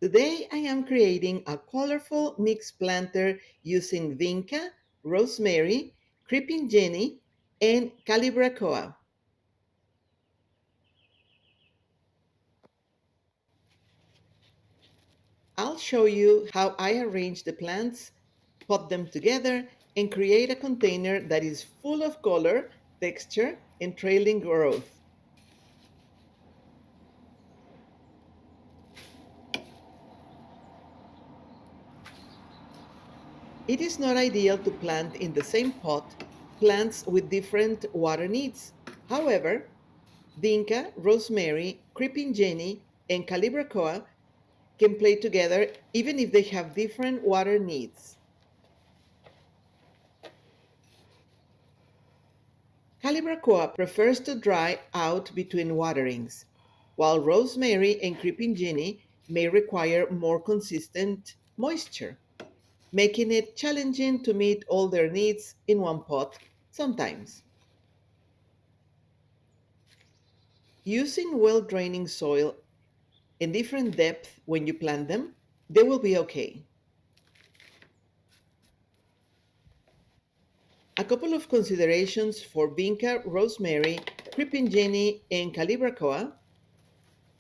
Today I am creating a colorful mixed planter using Vinca, Rosemary, Creeping Jenny, and Calibrachoa. I'll show you how I arrange the plants, pot them together, and create a container that is full of color, texture, and trailing growth. It is not ideal to plant in the same pot plants with different water needs. However, Vinca, Rosemary, Creeping Jenny, and Calibrachoa can play together even if they have different water needs. Calibrachoa prefers to dry out between waterings, while Rosemary and Creeping Jenny may require more consistent moisture, making it challenging to meet all their needs in one pot sometimes. Using well draining soil in different depth when you plant them, they will be okay. A couple of considerations for Vinca, Rosemary, Creeping Jenny, and Calibrachoa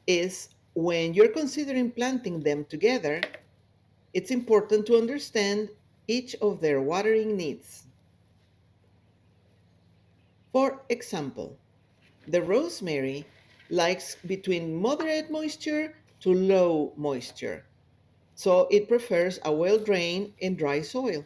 is when you're considering planting them together, it's important to understand each of their watering needs. For example, the rosemary likes between moderate moisture to low moisture, so it prefers a well drained and dry soil.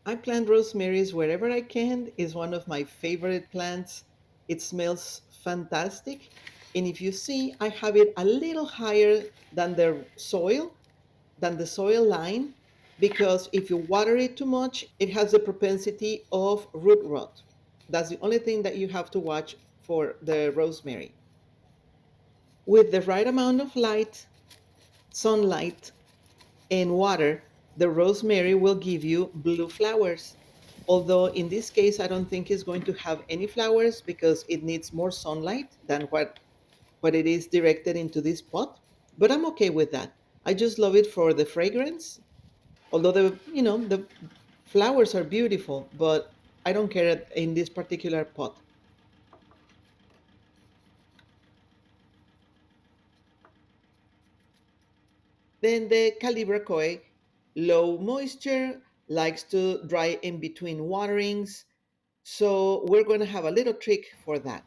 I plant rosemaries wherever I can. It's one of my favorite plants. It smells fantastic. And if you see, I have it a little higher than the soil line, because if you water it too much, it has the propensity of root rot. That's the only thing that you have to watch for the rosemary. With the right amount of light, sunlight, and water, the rosemary will give you blue flowers. Although in this case, I don't think it's going to have any flowers because it needs more sunlight than what it is directed into this pot. But I'm okay with that. I just love it for the fragrance. Although the flowers are beautiful, but I don't care in this particular pot. Then the Calibrachoa, low moisture, likes to dry in between waterings. So we're going to have a little trick for that.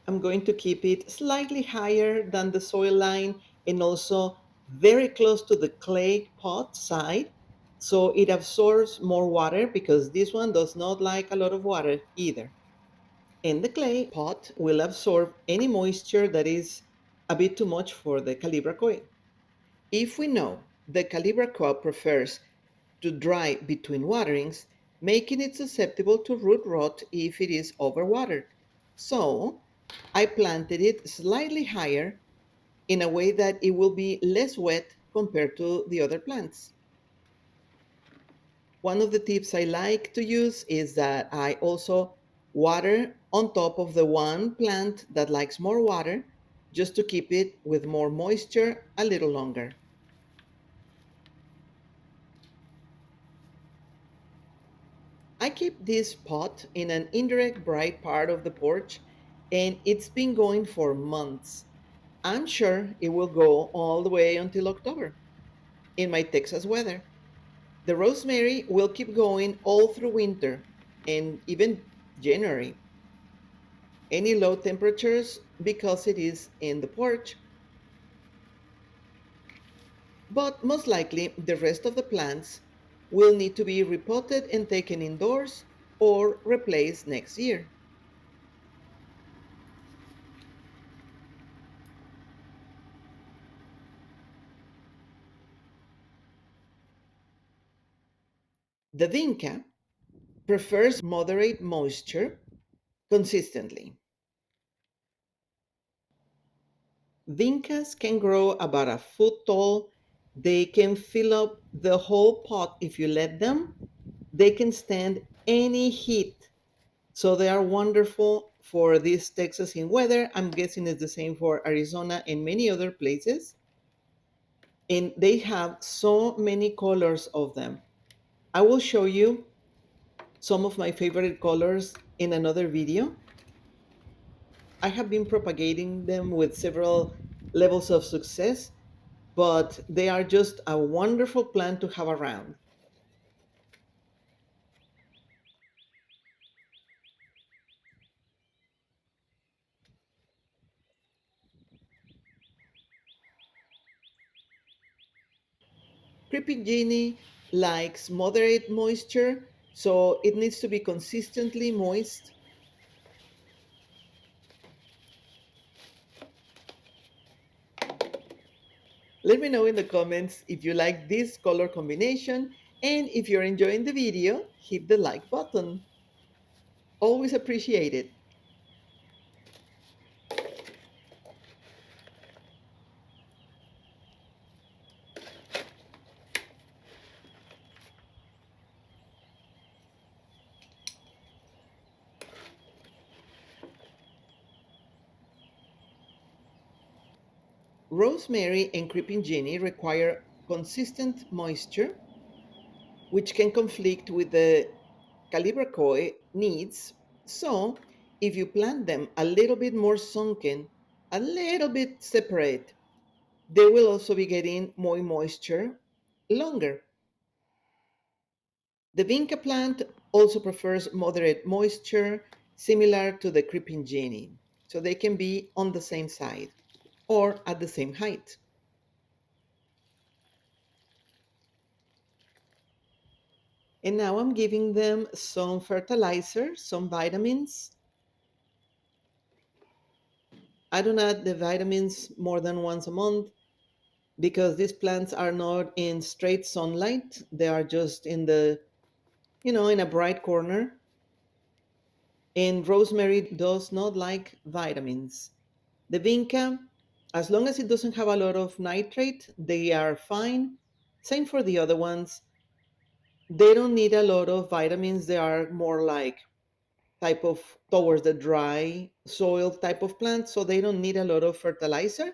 I'm going to keep it slightly higher than the soil line and also very close to the clay pot side so it absorbs more water, because this one does not like a lot of water either. And the clay pot will absorb any moisture that is a bit too much for the Calibrachoa. If we know the Calibrachoa prefers to dry between waterings, making it susceptible to root rot if it is overwatered. So I planted it slightly higher in a way that it will be less wet compared to the other plants. One of the tips I like to use is that I also water on top of the one plant that likes more water, just to keep it with more moisture a little longer. I keep this pot in an indirect bright part of the porch, and it's been going for months. I'm sure it will go all the way until October in my Texas weather. The rosemary will keep going all through winter and even January. Any low temperatures because it is in the porch, but most likely the rest of the plants will need to be repotted and taken indoors or replaced next year. The vinca prefers moderate moisture consistently. Vincas can grow about a foot tall. They can fill up the whole pot if you let them. They can stand any heat. So they are wonderful for this Texas in weather. I'm guessing it's the same for Arizona and many other places. And they have so many colors of them. I will show you some of my favorite colors in another video. I have been propagating them with several levels of success, but they are just a wonderful plant to have around. Creepy Genie likes moderate moisture, so it needs to be consistently moist. Let me know in the comments if you like this color combination, and if you're enjoying the video, hit the like button. Always appreciate it. Rosemary and Creeping Jenny require consistent moisture, which can conflict with the Calibrachoa needs. So, if you plant them a little bit more sunken, a little bit separate, they will also be getting more moisture longer. The Vinca plant also prefers moderate moisture, similar to the Creeping Jenny, so they can be on the same side or at the same height. And now I'm giving them some fertilizer, some vitamins. I don't add the vitamins more than once a month because these plants are not in straight sunlight. They are just in in a bright corner. And rosemary does not like vitamins. The vinca, as long as it doesn't have a lot of nitrate, they are fine. Same for the other ones. They don't need a lot of vitamins. They are more like type of towards the dry soil type of plant, so they don't need a lot of fertilizer.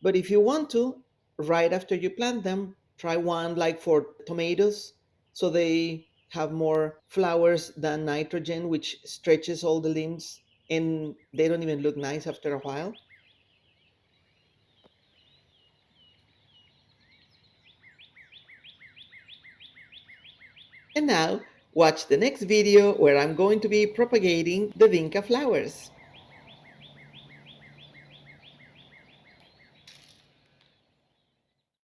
But if you want to, right after you plant them, try one like for tomatoes, so they have more flowers than nitrogen, which stretches all the limbs and they don't even look nice after a while. And now, watch the next video where I'm going to be propagating the vinca flowers.